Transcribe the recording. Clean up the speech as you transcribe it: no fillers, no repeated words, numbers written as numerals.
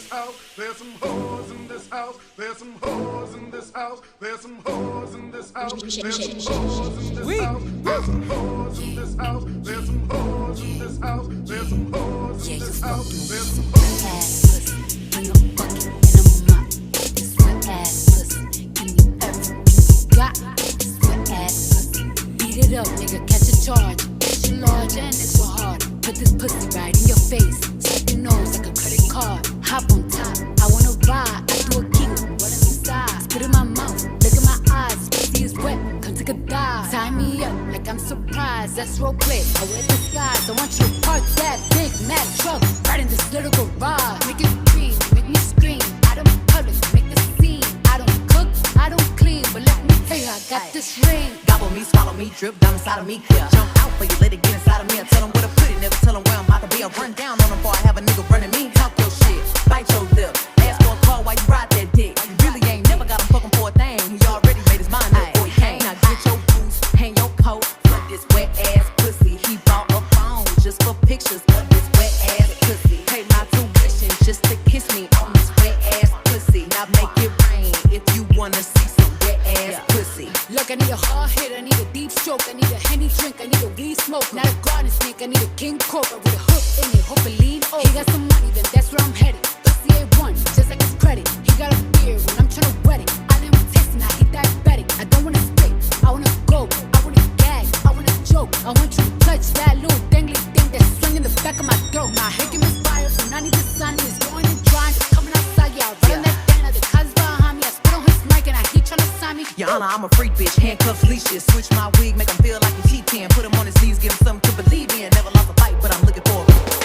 this house. There's some hoes in this house. There's some hoes in this house. There's some hoes in this house. There's some hoes in this house. There's some hoes in this house. There's some hoes in this house. There's some hoes in this house. There's some hoes. Bring a bucket and a mop. This wet ass pussy. Give me everything you got. This wet ass pussy. Beat it up, nigga. Catch a charge. Extra large and extra hard. Put this pussy right in your face. Swipe your nose like a credit card. Hop on top. I wanna ride. I do a kick. What inside? Spit in my mouth. Look in my eyes. Pussy is wet. Come take a dive. Tie me up like I'm surprised. That's role play. I wear disguise. I want you to park that big Mac truck right in this little garage. Make it scream. Make me scream. Out in public. Make the scene. I don't cook. I don't clean. But let me tell you, I got this ring. Gobble me, swallow me, drip down inside of me, clear. Jump out for you, let it get inside of me. I tell them where to put it, never tell them where I'm about to be. I run down on them before I have a nigga running me. Talk your shit, bite your lip. Ask for a call while you ride that dick. You really ain't never got him fucking for a thing. He already made his mind up before he came. Now get your boots, hang your coat for this wet ass pussy. He bought a phone just for pictures of this wet ass pussy. Pay my tuition just to kiss me on this wet ass pussy. Now make it rain if you wanna see some wet ass pussy. Look, I need a hard hit, I need a deep stroke, I need a Henny drink, I need a weed smoke, not a garden snake, I need a king cobra with a hook in it, hope it lean over. He got some money, then that's where I'm headed. Pussy A1, just like his credit. He got a beard when I'm tryna wet it. I didn't taste it, now he diabetic. I don't wanna spit, I wanna go, I wanna gag, I wanna joke. I want you to touch that little dangly thing that's swinging the back of my throat. My head can misfire, so I need the sun is going and drying, it's coming outside, yeah. I run that down, the cuz behind me, I spit on his mic and he tryna sign me. Your Honor, I'm a freak bitch, handcuffs, leashes. Switch my wig, make him feel like he's cheating. Put him on his knees, give him something to believe in. Never lost a fight, but I'm looking for a